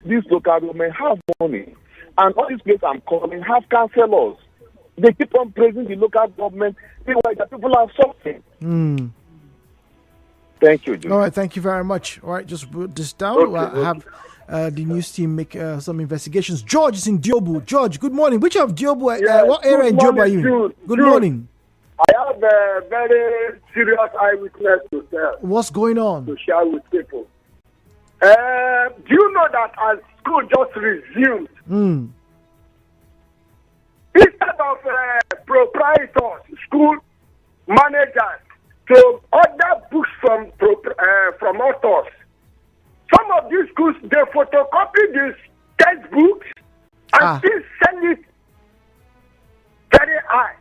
these local government have money, and all these places I'm calling have councillors. They keep on praising the local government. Meanwhile, the people are suffering. Thank you, George. All right, thank you very much. All right, just put this down. Okay. Have the news team make some investigations. George is in Diobu. George, good morning. Which of Diobu, what area in Diobu are you in? Good morning. I have a very serious eyewitness to tell. What's going on? To share with people. Do you know that as school just resumed, instead of proprietors, school managers, to order books from authors, some of these schools, they photocopy these textbooks and still send it very high.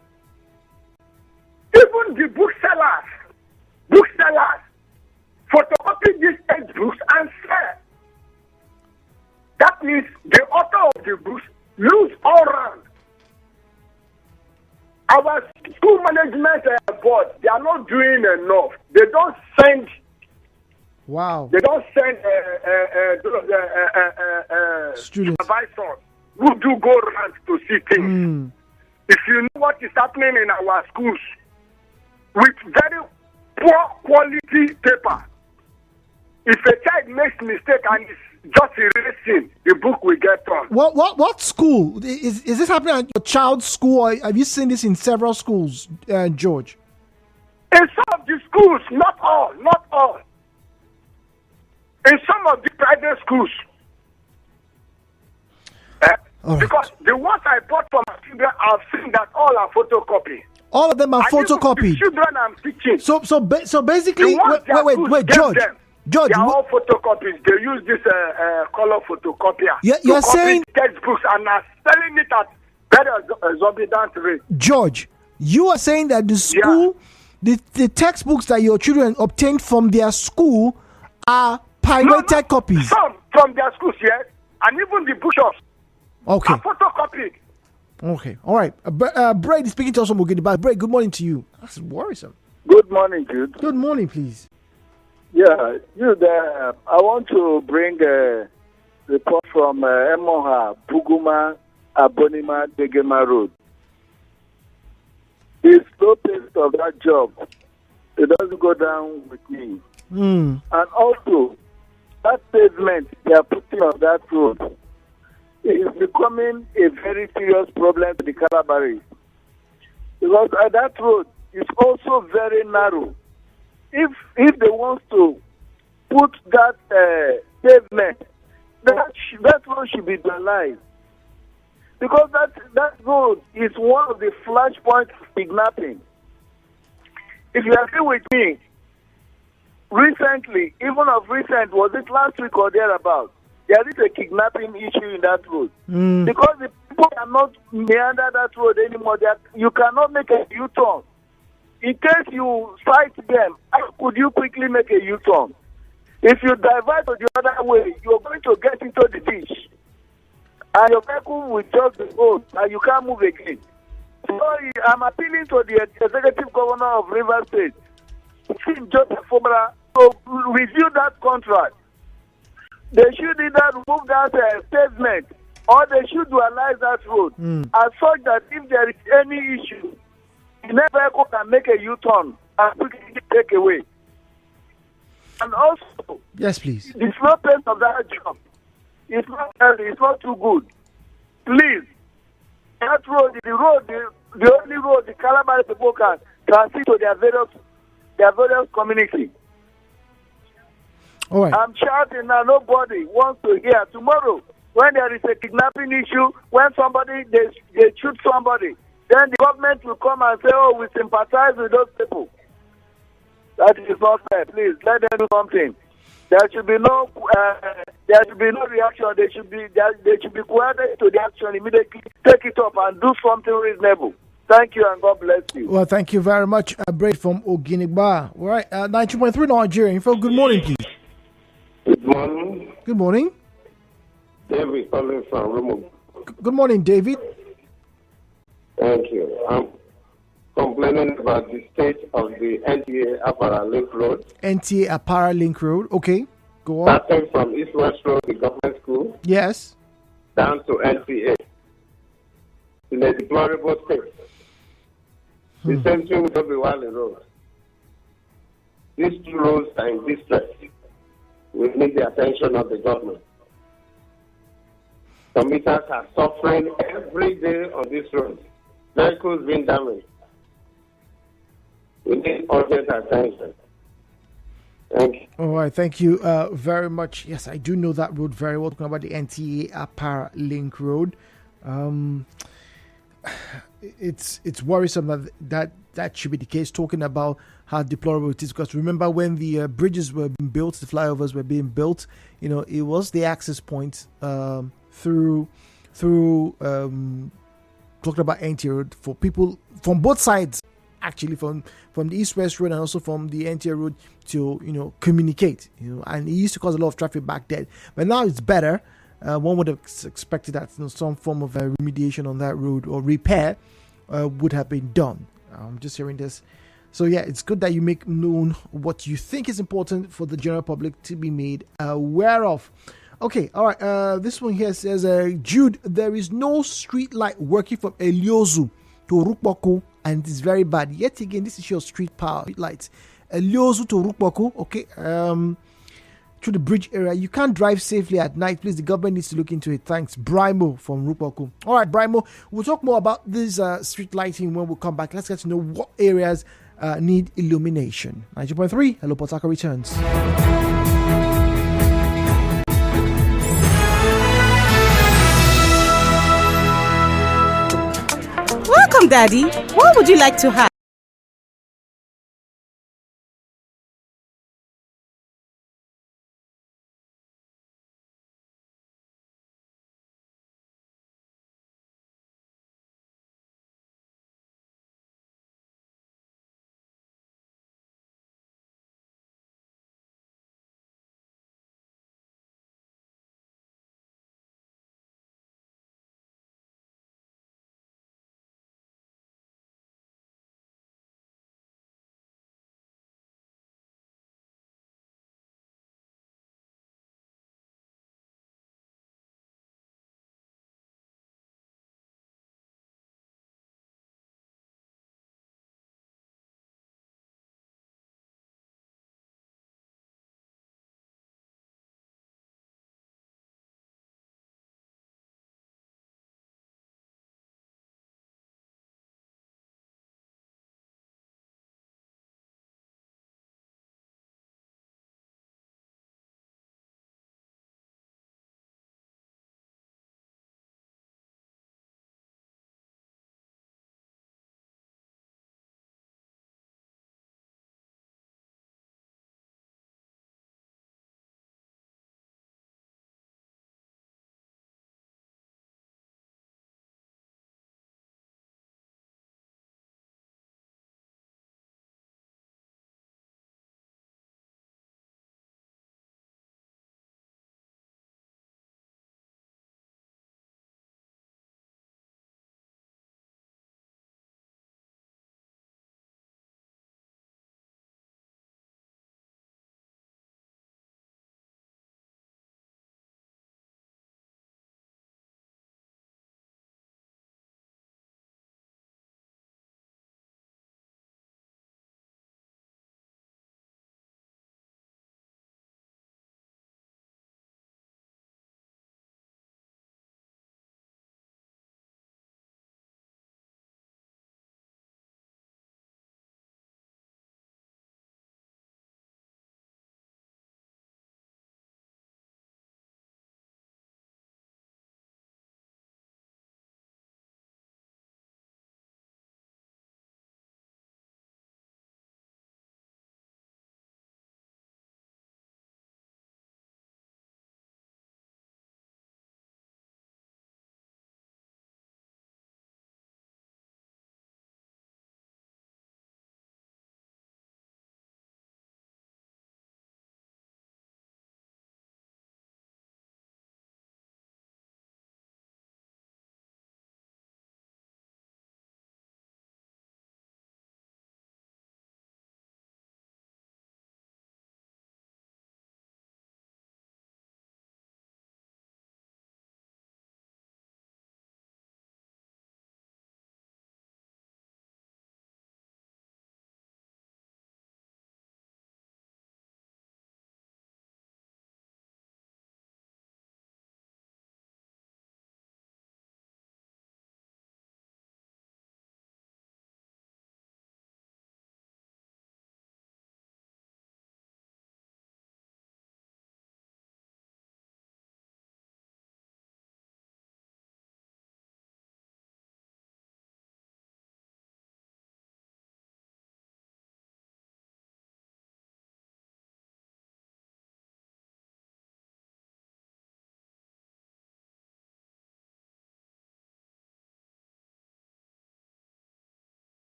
Even the booksellers photocopy these textbooks and sell. That means the author of the books lose all round. Our school management board, they are not doing enough. They don't send. Wow. They don't send students, advisors who do go around to see things. If you know what is happening in our schools, with very poor quality paper, if a child makes mistake and is just erasing, the book will get torn. What school is this happening at your child's school? Or have you seen this in several schools, George? In some of the schools, not all. In some of the private schools. Because the ones I bought for my children, I've seen that all are photocopied. All of them are photocopied. The children I'm teaching. So basically, wait, George. They are all photocopies. They use this color photocopier. You're saying textbooks and are selling it at very exorbitant rate. George, you are saying that the school, the textbooks that your children obtained from their school are pirated copies. Some from their schools, yes, and even the bookshops. Okay. Are photocopied. Okay. All right. Brad is speaking to us from Ogidi. Brad, good morning to you. That's worrisome. Good morning, Jude. Good morning, please. Yeah, Jude, I want to bring a report from Emoha, Buguma, Abonima, Degema Road. The slow pace of that job, it doesn't go down with me. And also, that pavement they are putting on that road is becoming a very serious problem to the Calabaris. Because that road is also very narrow. If they want to put that pavement, that road should be denied. Because that road is one of the flashpoints of kidnapping. If you agree with me, recently, even of recent, was it last week or thereabouts, there is a kidnapping issue in that road. Because the people cannot meander that road anymore. You cannot make a U-turn. In case you sight them, how could you quickly make a U-turn? If you divert to the other way, you're going to get into the ditch. And your vehicle will just go and you can't move again. So I'm appealing to the executive governor of Rivers State, Joseph Fomara, to review that contract. They should either remove that pavement or they should dualize that road as such that if there is any issue, the vehicle can make a U-turn and quickly take away. And also, yes, please. The slow pace of that job is not too good. Please, that road, the only road the Calabari people can transit to their various community. All right. I'm shouting now, nobody wants to hear. Tomorrow, when there is a kidnapping issue, when they shoot somebody, then the government will come and say, oh, we sympathize with those people. That is not fair. Please, let them do something. There should be no reaction. They should be coordinated to the action immediately. Take it up and do something reasonable. Thank you and God bless you. Well, thank you very much, Brad from Oginigba. All right, 92.3 Nigeria. Info. Good morning, please. Good morning. Good morning. David calling from Remo. Good morning, David. Thank you. I'm complaining about the state of the NTA Apara Link Road. NTA Apara Link Road. Okay. Go on. Starting from East West Road, the government school, Yes. down to NTA. In a deplorable state. The same thing with Obiwale Road. These two roads are in distress. We need the attention of the government. Commuters are suffering every day on this road. Vehicles being damaged. We need urgent attention. Thank you. All right, thank you very much. Yes, I do know that road very well. Talking about the NTA Apara Link Road, it's worrisome that should be the case. Talking about how deplorable it is, because remember when the bridges were being built, the flyovers were being built, it was the access point through talking about NTA Road for people from both sides. Actually, from the East-West Road and also from the NTA Road to communicate, and it used to cause a lot of traffic back then. But now it's better. One would have expected that some form of remediation on that road or repair would have been done. I'm just hearing this. So yeah, it's good that you make known what you think is important for the general public to be made aware of. Okay, all right. This one here says, Jude, there is no street light working from Eliozu to Rukpoko, and it is very bad. Yet again, this is your street power lights. Eliozu to Rukpoko, okay, through the bridge area. You can't drive safely at night. Please, the government needs to look into it. Thanks, Brimo from Rukpoko. All right, Brimo, we'll talk more about this street lighting when we come back. Let's get to know what areas need illumination. 90.3, Hello Port Harcourt returns. Welcome, Daddy. What would you like to have?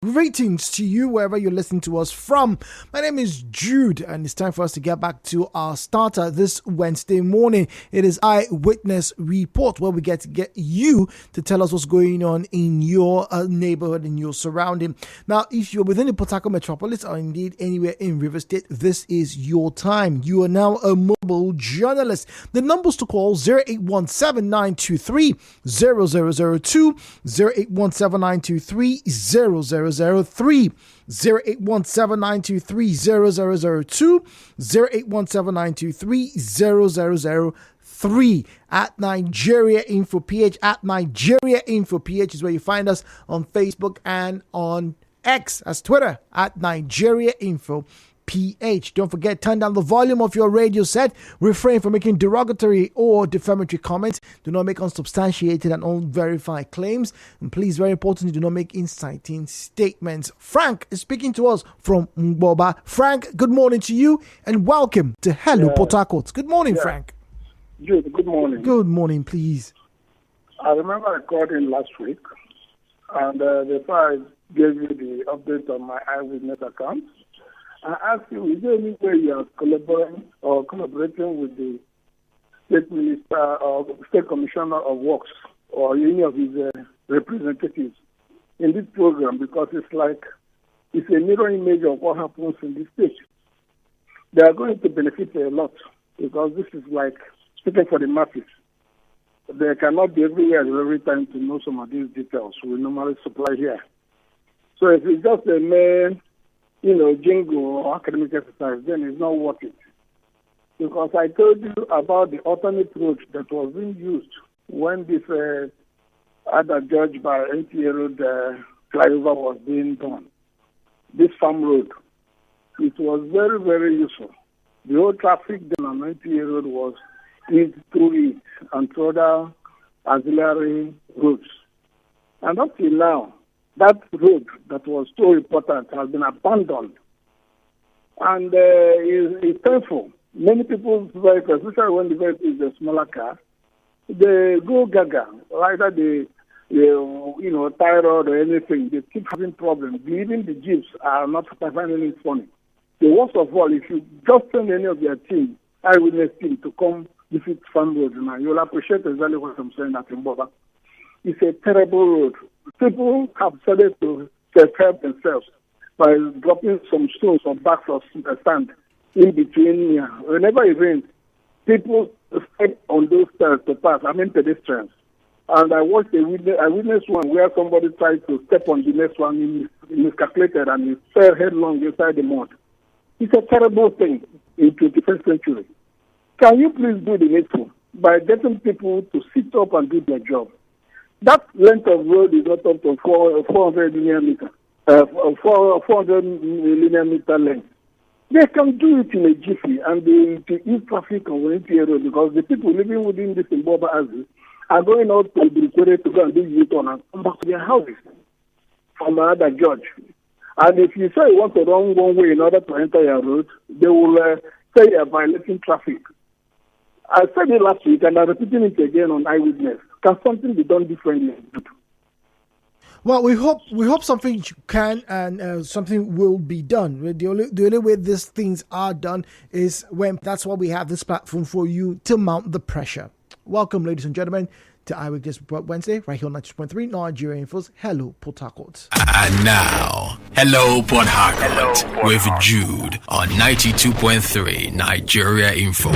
Greetings to you wherever you're listening to us from. My name is Jude, and it's time for us to get back to our starter this Wednesday morning. It is Eyewitness Report, where we get you to tell us what's going on in your neighborhood, in your surrounding. Now, if you're within the Port Harcourt metropolis or indeed anywhere in River State, this is your time. You are now a mobile journalist. The numbers to call 0817-923-0002, 0817-923-0003, 0817-923-0002, 0817-923-0003. At Nigeria Info PH, at Nigeria Info PH is where you find us on Facebook and on X as Twitter at Nigeria Info PH. Don't forget, turn down the volume of your radio set. Refrain from making derogatory or defamatory comments. Do not make unsubstantiated and unverified claims. And please, very importantly, do not make inciting statements. Frank is speaking to us from Mboba. Frank, good morning to you and welcome to Hello Port Harcourt. Good morning, Frank. Good morning. Good morning, please. I remember I called in last week, and before I gave you the update on my Eyewitness account, I asked you, is there any way you are collaborating with the State Minister or State Commissioner of Works or any of his representatives in this program? Because it's a mirror image of what happens in this state. They are going to benefit a lot because this is like speaking for the masses. They cannot be everywhere every time to know some of these details we normally supply here. So if it's just a mere jingle or academic exercise, then it's not worth it. Because I told you about the alternate route that was being used when this other judge by NTA Road flyover was being done. This farm road. It was very, very useful. The whole traffic then on NTA Road was eased through it and through other auxiliary routes. And up till now, that road that was so important has been abandoned. And it's painful. Many people's vehicles, especially when the vehicle is a smaller car, they go gaga. Either they thyroid or anything, they keep having problems. Even the jeeps are not finding it funny. The worst of all, if you just send any of their team, eyewitness team, to come visit Farm Road now, you'll appreciate exactly what I'm saying at Mboba. It's a terrible road. People have started to self-help themselves by dropping some stones or bags of sand in between. Whenever it rains, people step on those stairs to pass. Pedestrians. And I watched I witnessed one where somebody tried to step on the next one, he miscalculated and he fell headlong inside the mud. It's a terrible thing in 21st century. Can you please do the needful by getting people to sit up and do their job? That length of road is not up to 400 linear meter, 400 linear meter length. They can do it in a jiffy and to ease traffic on NTA Road because the people living within this Mboba Azi are going out to the to go and do U-turn and come back to their houses from another judge. And if you say you want to run one way in order to enter your road, they will say you are violating traffic. I said it last week and I'm repeating it again on Eyewitness. Can something be done differently? Well, we hope something can and something will be done. The only way these things are done is when that's why we have this platform for you to mount the pressure. Welcome, ladies and gentlemen, to Eyewitness Report Wednesday, right here on 92.3 Nigeria Info's Hello Port Harcourt. And now, Hello Port Harcourt with Jude on 92.3 Nigeria Info.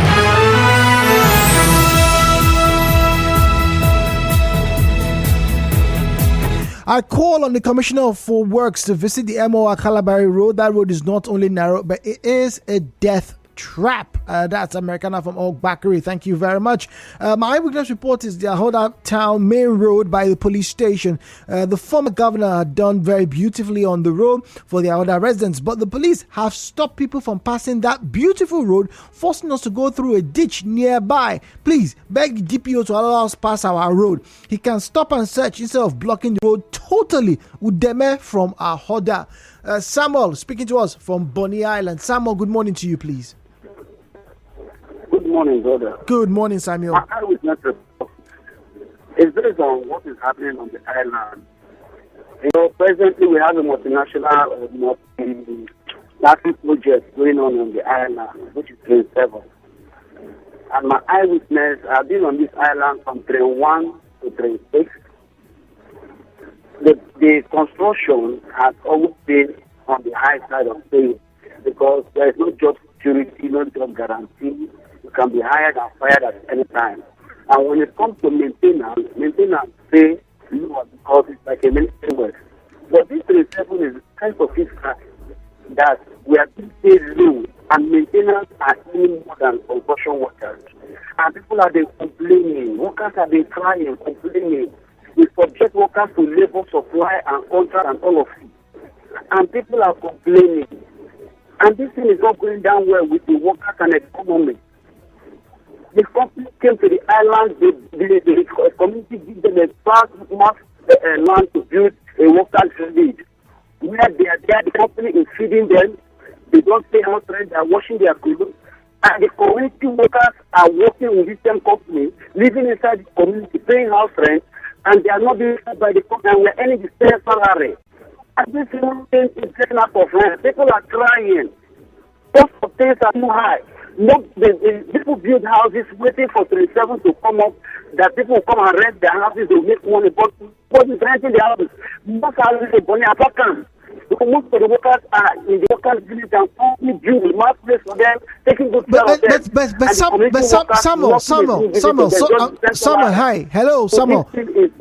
I call on the Commissioner for Works to visit the MO Calabari Road. That road is not only narrow, but it is a death trap. That's Americana from Oak Bakari. Thank you very much. My eyewitness report is the Ahoda Town main road by the police station. The former governor had done very beautifully on the road for the Ahoda residents, but the police have stopped people from passing that beautiful road, forcing us to go through a ditch nearby. Please beg the DPO to allow us pass our road. He can stop and search instead of blocking the road totally. Udeme from Ahoda. Samuel speaking to us from Bonny Island. Samuel, good morning to you, please. Good morning, brother. Good morning, Samuel. My eyewitness report is based on what is happening on the island Presently we have a multinational multi project going on the island, which is Train 7. And my eyewitness, I've been on this island from Train 1 to Train 6. The construction has always been on the high side of things because there is no job security, no job guarantee. You can be hired and fired at any time. And when it comes to maintenance pay lower because it's like a military work. But this 37 is kind of fiscal that we are being paid low and maintenance are even more than construction workers. And people are been complaining, workers have been crying, complaining. We subject workers to labor supply and contract and all of it. And people are complaining. And this thing is not going down well with the workers and economy. The company came to the island, the community gave them a vast land to build a workers' village. Where they are there, the company is feeding them. They don't pay house rent, they are washing their clothes. And the community workers are working with this same company, living inside the community, paying house rent, and they are not being fed by the company, and we are earning the same salary. And this thing is getting out of hand. People are crying. Cost of things are too high. The people build houses waiting for 37 to come up, that people come and rent their houses to make money, but what is renting the houses? Most houses are money are vacant. Because most of the workers are in the workers' village and only build a mass place for them, taking good care of them. Samuel, hi. Hello, Samuel.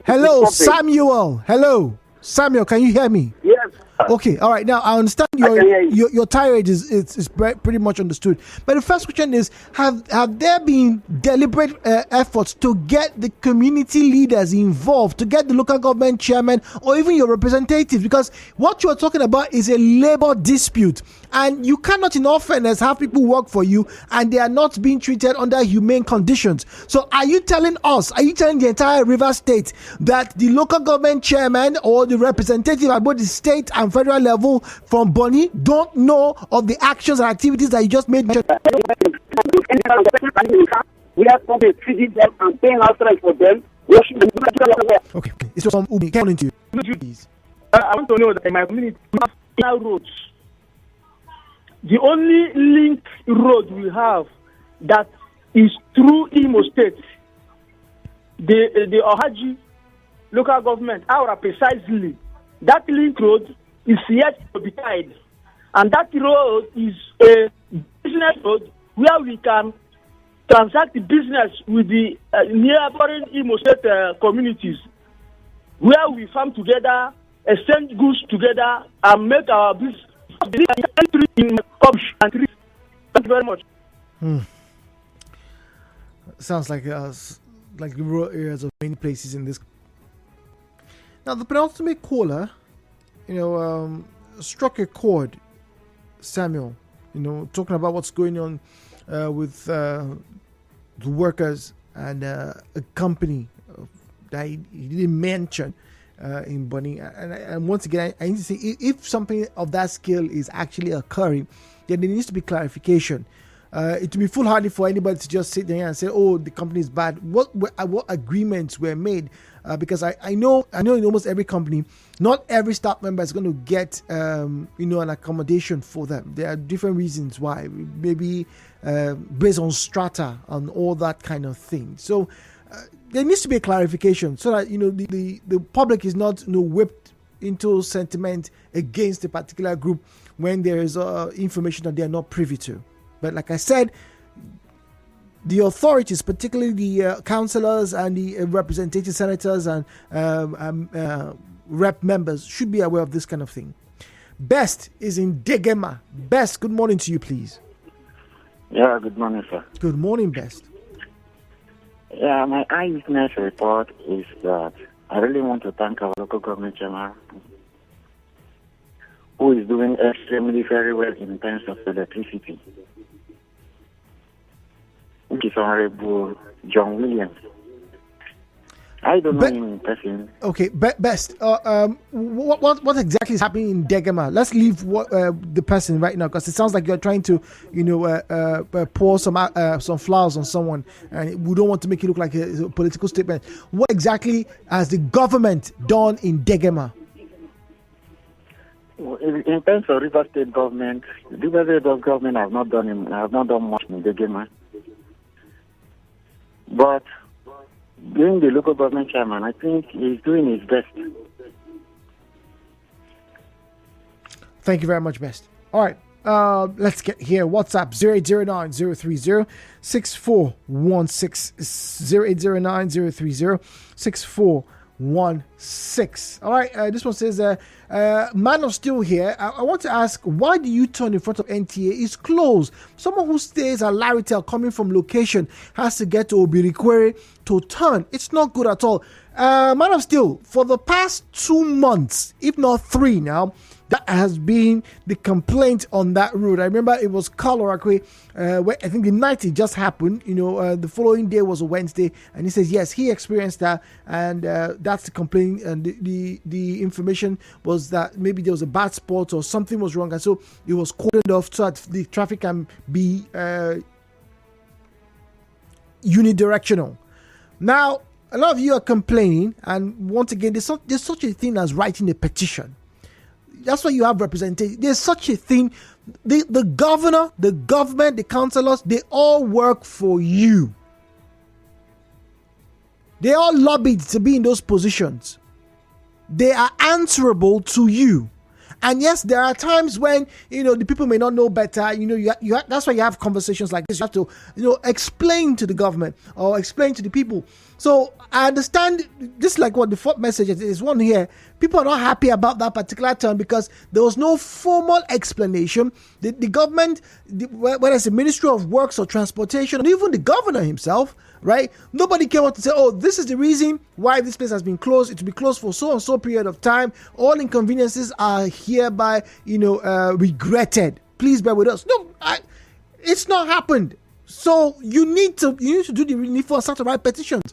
Hello, Samuel. Hello. Samuel, can you hear me? Yes. Okay, all right. Now I understand your tirade is pretty much understood. But the first question is: Have there been deliberate efforts to get the community leaders involved, to get the local government chairman or even your representatives? Because what you are talking about is a labor dispute, and you cannot, in all fairness, have people work for you and they are not being treated under humane conditions. So, are you telling the entire River State that the local government chairman or the representative at both the state and federal level from Bonny don't know of the actions and activities that you just made? We have to be feeding them and paying house rent for them. Okay, it's from Ubi. Can into you. I want to know that in my community, we have roads. The only link road we have that is through Imo State, the Ohaji local government, Aura precisely, that link road is yet to be tied. And that road is a business road where we can transact the business with the neighboring Imo State communities, where we farm together, exchange goods together, and make our business in country. Thank you very much. Sounds like rural areas of many places in this. Now, the penultimate caller, struck a chord, Samuel, talking about what's going on with the workers and a company that he didn't mention in Bonny. And once again, I need to say, if something of that scale is actually occurring, then there needs to be clarification. It would be foolhardy for anybody to just sit there and say, "Oh, the company is bad." What agreements were made? Because I know in almost every company, not every staff member is going to get an accommodation for them. There are different reasons why, maybe based on strata and all that kind of thing. So there needs to be a clarification so that the public is not whipped into sentiment against a particular group when there is information that they are not privy to. But like I said, the authorities, particularly the councillors and the representative senators and rep members, should be aware of this kind of thing. Best is in Degema. Best, good morning to you, please. Yeah, good morning, sir. Good morning, Best. Yeah, my eyewitness report is that I really want to thank our local government chairman, who is doing extremely very well in terms of electricity, which is Honorable John Williams. I don't know him in person. Okay, Best. What exactly is happening in Degema? Let's leave the person right now, because it sounds like you're trying to, pour some flowers on someone, and we don't want to make it look like a political statement. What exactly has the government done in Degema? In terms of River State government, River State government have not done much in the game. But being the local government chairman, I think he's doing his best. Thank you very much, Best. All right. Let's get here. WhatsApp 0809-030-6416. 0809-030-6416. All right. This one says, Man of Steel here. I want to ask, why do you turn in front of NTA? It's closed. Someone who stays at Laritel coming from location has to get to Obirikwere to turn. It's not good at all. Man of Steel, for the past 2 months, if not 3 now, that has been the complaint on that road. I remember it was Carl Orakwe, where I think the night it just happened, the following day was a Wednesday, and he says, yes, he experienced that, and that's the complaint, and the information was that maybe there was a bad spot or something was wrong, and so it was cordoned off so that the traffic can be unidirectional. Now, a lot of you are complaining, and once again, there's such a thing as writing a petition. That's why you have representation. There's such a thing. The governor, the government, the councillors, they all work for you. They all lobbied to be in those positions. They are answerable to you. And yes, there are times when, the people may not know better. That's why you have conversations like this. You have to, explain to the government or explain to the people. So I understand, just like what the fourth message is one here, people are not happy about that particular term because there was no formal explanation. The government, whether it's the Ministry of Works or Transportation, or even the governor himself, right? Nobody came out to say, oh, this is the reason why this place has been closed. It will be closed for so and so period of time. All inconveniences are hereby, regretted. Please bear with us. No, it's not happened. So you need to do the needful and start to write petitions.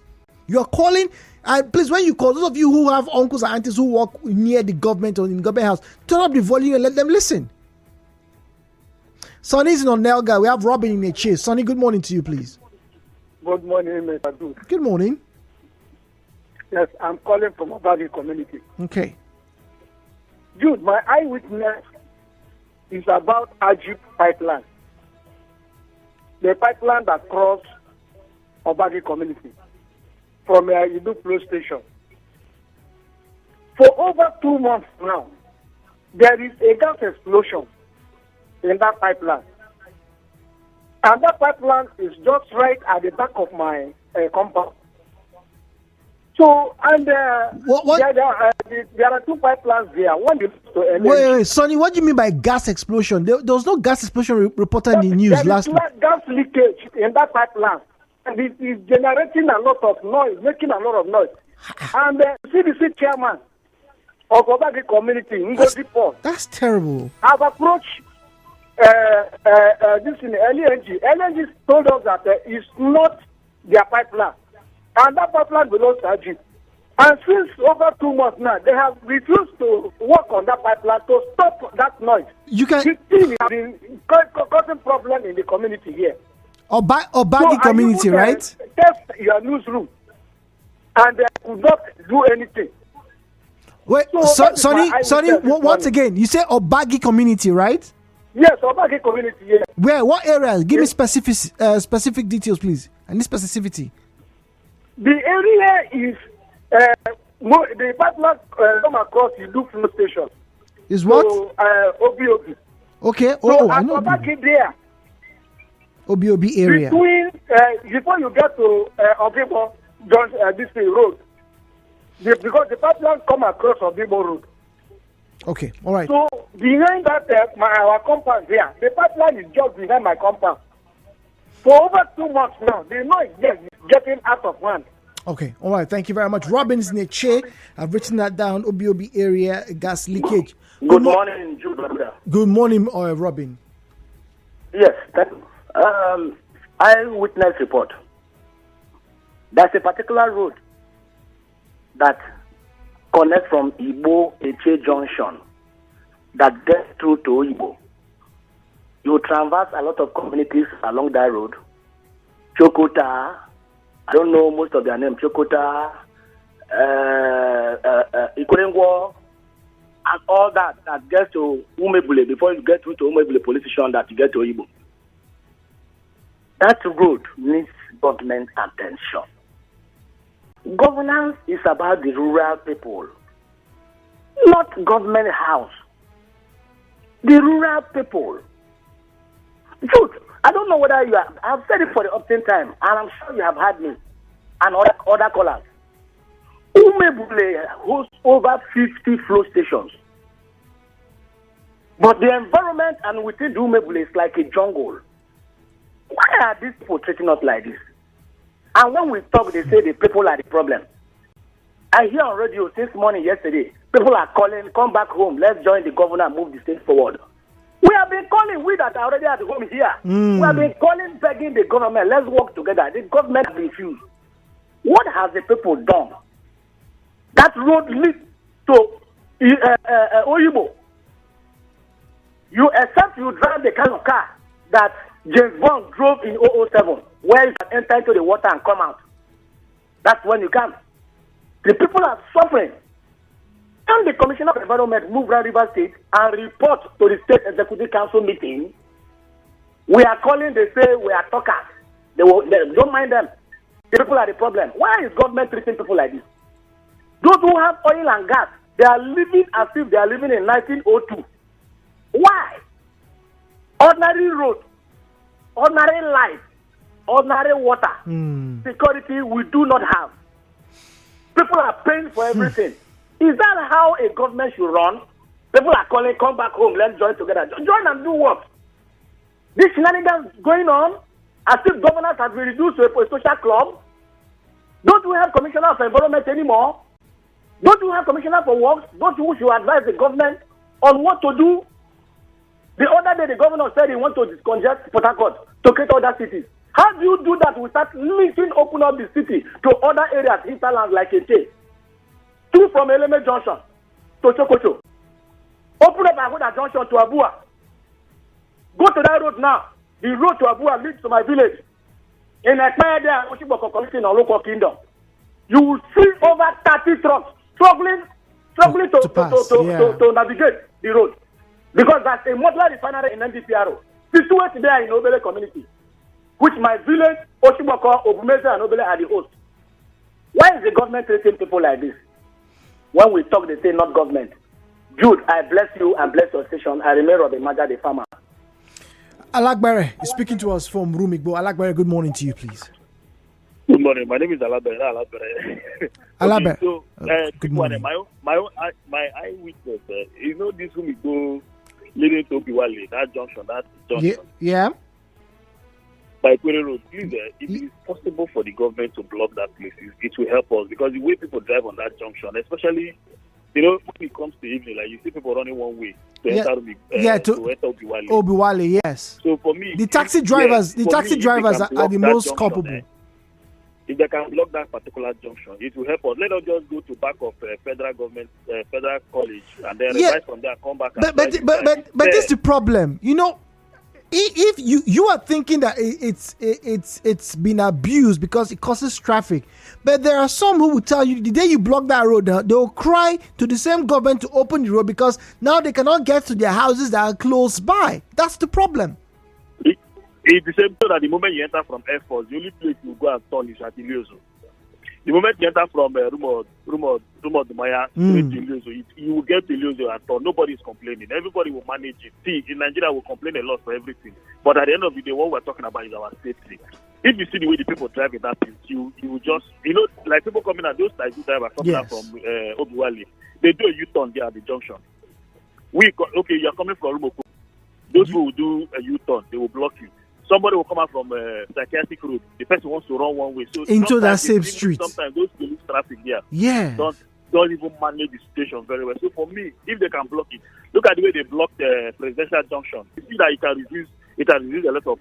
You are calling, and please, when you call, those of you who have uncles and aunties who work near the government or in the government house, turn up the volume and let them listen. Sonny's in Onelga. We have Robin in a chase. Sonny, good morning to you, please. Good morning, Mr. Duke. Good morning. Yes, I'm calling from Obagi community. Okay. Jude, my eyewitness is about Ajib pipeline. The pipeline that crossed Obagi community from Idu Flow Station. For over 2 months now, there is a gas explosion in that pipeline. And that pipeline is just right at the back of my compound. So, and there are 2 pipelines there. One is to LNG. Wait, Sonny, what do you mean by gas explosion? There was no gas explosion reported in the news last week. There is gas leakage in that pipeline. And it is generating a lot of noise, making a lot of noise. And the CDC chairman of Obagi community, Ngozi Paul. That's terrible. I've approached this in LNG. LNG told us that it's not their pipeline. And that pipeline belongs to Ajib. And since over 2 months now, they have refused to work on that pipeline to stop that noise. You can. This thing has been causing problem in the community here. Obagi community, right? Test your newsroom, and they could not do anything. Wait, Sonny, once again, you say Obagi community, right? Yes, Obagi community, yes. Where? What area? Give me specific details, please. I need specificity. The area is the pipeline come across the Idu Flow Station. Is what? So, Obi. Okay. I know. Obagi there. Obi area. Before you get to Obibo, this road, because the pipeline come across Obibo road. Okay, all right. So behind that, our compound here, the pipeline is just behind my compound. For over 2 months now, the noise is getting out of hand. Okay, all right. Thank you very much. Robin's Neche. I've written that down. Obi area gas leakage. Good morning, Jude. Good morning, Robin. Yes, eyewitness report. There's a particular road that connects from Igbo Eche Junction that gets through to Igbo. You traverse a lot of communities along that road. Chokota, I don't know most of their names. Chokota, Ikurengwo, and all that gets to Umebule before you get through to Umebule police station that you get to Igbo. That road needs government attention. Governance is about the rural people, not government house. The rural people. Truth, I don't know whether you have, I've said it for the uptime time, and I'm sure you have heard me and other callers. Umebule hosts over 50 flow stations. But the environment and within the Umebule is like a jungle. Why are these people treating us like this? And when we talk, they say the people are the problem. I hear on radio since morning yesterday, people are calling, come back home, let's join the governor and move the state forward. We have been calling, we that are already at home here. We have been calling, begging the government, let's work together. The government refused. What has the people done? That road leads to Oyibo. Except you drive the kind of car that James Bond drove in 007, where you can enter into the water and come out. That's when you can. The people are suffering. And the Commissioner of Environment moved around River State and report to the State Executive Council meeting. We are calling, they say we are talkers. They don't mind them. The people are the problem. Why is government treating people like this? Those who have oil and gas, they are living as if they are living in 1902. Why? Ordinary road, ordinary life, ordinary water, security we do not have. People are paying for everything. Is that how a government should run? People are calling, come back home, let's join together. Join and do what? This shenanigans going on as if governance has been reduced to a social club. Don't we have commissioner of environment anymore? Don't you have commissioner for works? Don't you should advise the government on what to do? The other day, the governor said he wants to discongest Port Harcourt to create other cities. How do you do that without open up the city to other areas, hinterlands like Ete? Two from Eleme Junction to Chokocho. Open up Aguda Junction to Abua. Go to that road now. The road to Abua leads to my village. In Ekpaya there, Oshiboko collecting on local kingdom. You will see over 30 trucks struggling to navigate the road. Because that's a modular refinery in NDPRO. Situated there in Obele community. Which my village, Oshiboko, Obumeze and Obele are the host. Why is the government treating people like this? When we talk, they say not government. Jude, I bless you and bless your station. I remain Robin Maja, the farmer. Alagbere is speaking to us from Rumigbo. Alagbere, good morning to you, please. Good morning. My name is Alagbere. Alagbere. So, good morning. My eyewitness, you know this Rumigbo leading to Obiwale, that junction. Yeah. By Kwere Road, please, if it is possible for the government to block that place, it will help us because the way people drive on that junction, especially, you know, when it comes to evening, like you see people running one way to enter Obiwale. Obiwale, yes. So for me, the taxi drivers are the most culpable. If they can block that particular junction, it will help us. Let us just go to back of federal government, federal college, and then revise from there, come back. But this is the problem, you know. If you are thinking that it's been abused because it causes traffic, but there are some who will tell you the day you block that road, they will cry to the same government to open the road because now they cannot get to their houses that are close by. That's the problem. It's the same thing that the moment you enter from Air Force, the only place you go and turn is at Ilioso. The moment you enter from Rumo Dumaya to Ilioso, you will get to Ilioso and turn. Nobody is complaining. Everybody will manage it. See, in Nigeria, we complain a lot for everything. But at the end of the day, what we're talking about is our safety. If you see the way the people drive in that place, you will just, you know, like people coming out, those taxi drivers coming out from Obiwale, they do a U-turn there at the junction. Okay, you're coming from Rumo. Those who will do a U-turn, they will block you. Somebody will come out from Psychiatric Road. The person wants to run one way. So into that safe street. Sometimes those police traffic there don't even manage the situation very well. So for me, if they can block it, look at the way they blocked the presidential junction. You see that it can reduce a lot of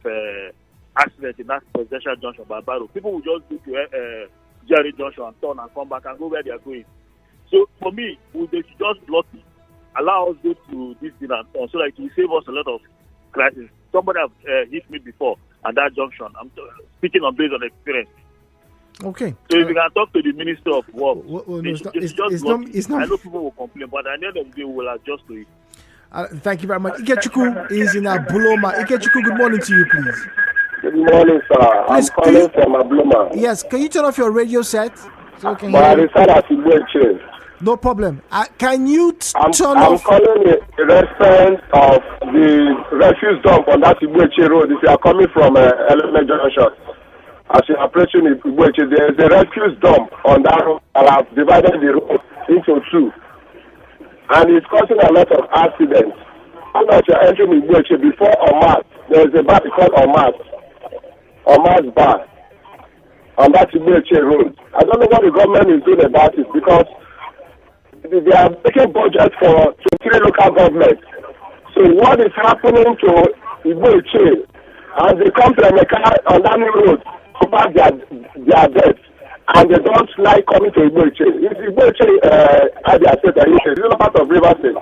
accidents in that presidential junction by Barrow. People will just go to Jerry Junction and turn and come back and go where they are going. So for me, they should just block it, allow us go to this dinner so that it will save us a lot of crisis. Somebody have hit me before at that junction. I'm speaking based on experience. Okay. So if you can talk to the Minister of Work, it's not. I know people will complain, but at the end of the day, we will adjust to it. Thank you very much. Ikechukwu is in Abuloma. Ikechukwu, good morning to you, please. Good morning, sir. I'm calling from Abuloma. Yes, can you turn off your radio set? So can No problem. Can you turn off? I'm calling the reference of the refuse dump on that Igweche road. If you are coming from Element Junction, as you are approaching Igweche, there is a refuse dump on that road that have divided the road into two. And it's causing a lot of accidents. As you are entering Igweche, before Omas, there is a bar called Omas Bar on that Igweche road. I don't know what the government is doing about it, because they are making budget for 23 local governments. So what is happening to Igweche as they come to Emeka on that new road to pass their debts, and they don't like coming to Igweche. Igweche, Abia State, it's not part of River State.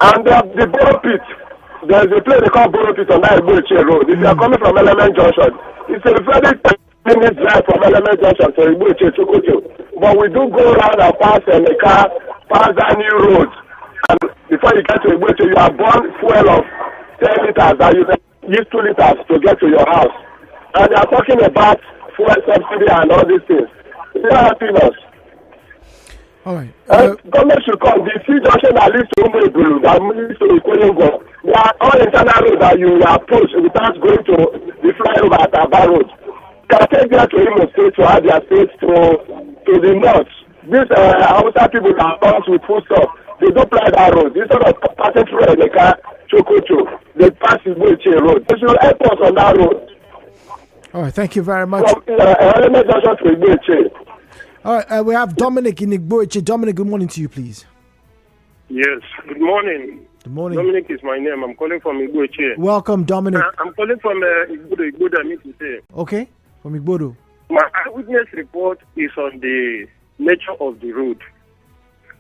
And the Borough Pit, there's a place they call Borough Pit on that Igweche road. If you are coming from Element Junction, it's a very 10-minute drive from Element Junction to Igweche, Sokoto. But we do go around and pass Emeka, pass that new road. And before you get to Igweche, you have burned fuel of 10 liters and you can use 2 liters to get to your house. And they are talking about fuel subsidy and all these things. They are helping us. All right. Government should come. The C junction that leads to Umebulu, that leads to Ikoyengo, they are all internal roads that you approach without going to the flyover at Aba Road. You can take there to Imo State, to Abia State, to the north. These Hausa people can pass with full stop. They don't ply that road. Instead of passing through Emeka, Chokocho, they pass Igweche road. They should help us on that road. All right, thank you very much. From Element Junction to Igweche. All right, we have Dominic in Igweche. Dominic, good morning to you, please. Yes, good morning. Good morning. Dominic is my name. I'm calling from Igweche. Welcome, Dominic. I'm calling from Igbodo, I mean to say. Okay, from Igbodo. My eyewitness report is on the nature of the road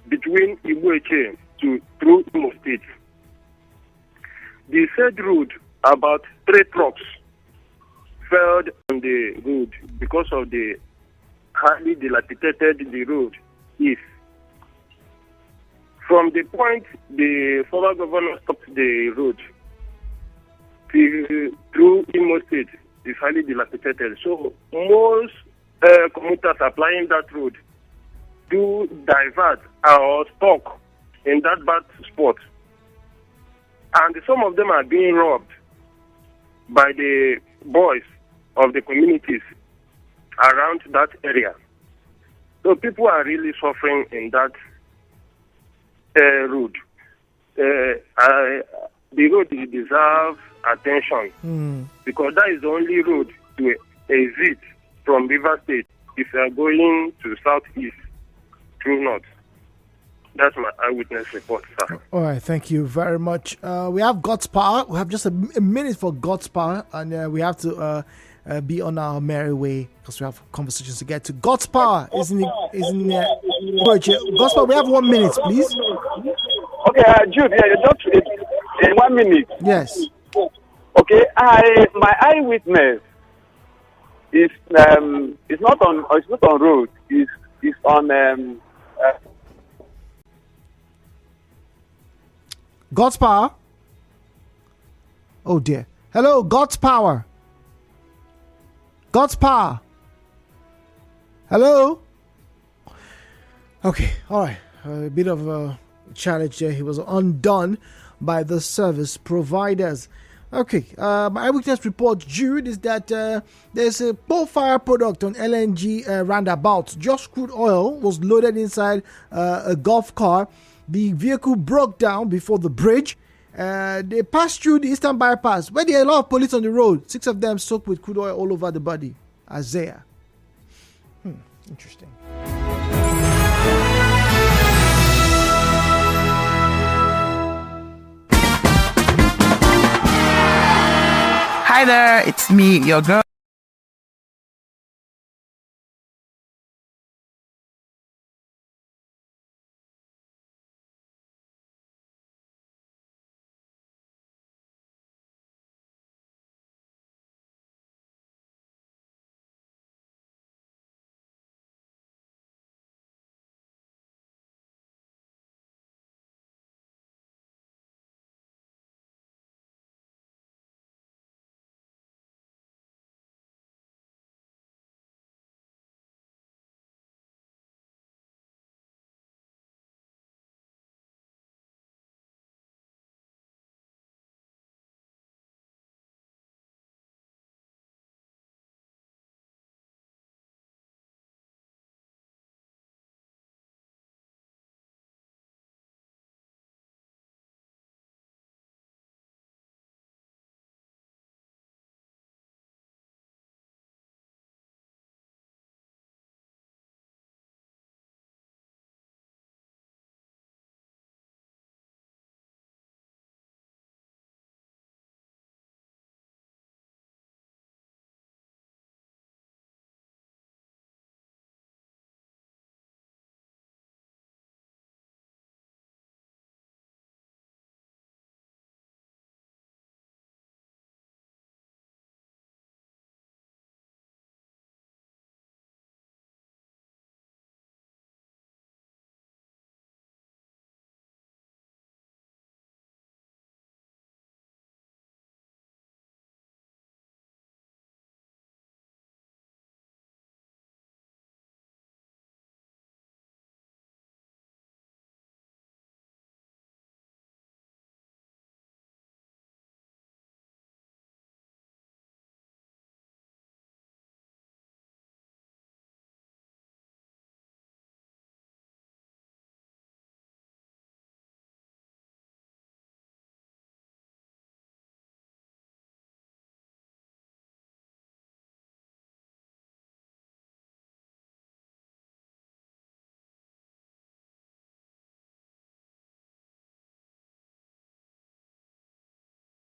between Igweche through Imo State. The said road, about 3 trucks fell on the road because of the highly dilapidated the road is. From the point the former governor stopped the road through Imo State is highly dilapidated. So most commuters applying that road do divert or stuck in that bad spot. And some of them are being robbed by the boys of the communities around that area. So people are really suffering in that road. The road deserves attention because that is the only road to exit from River State if you are going to southeast through north. That's my eyewitness report, sir. All right, thank you very much. We have God's Power. We have just a minute for God's Power, and we have to be on our merry way because we have conversations to get to. God's Power is in God's Power. We have 1 minute, please. Okay, Jude. Yeah, just in 1 minute. Yes. Okay, my eyewitness is not on road. It's on God's Power. Oh dear. Hello, God's Power. God's Power. Hello. Okay, all right. A bit of a challenge there. He was undone by the service providers. Okay, my eyewitness report, Jude, is that there's a fire product on LNG roundabout. Just crude oil was loaded inside a golf car. The vehicle broke down before the bridge. They passed through the Eastern Bypass, where there are a lot of police on the road. 6 of them soaked with crude oil all over the body. Isaiah. Interesting. Hi there, it's me, your girl.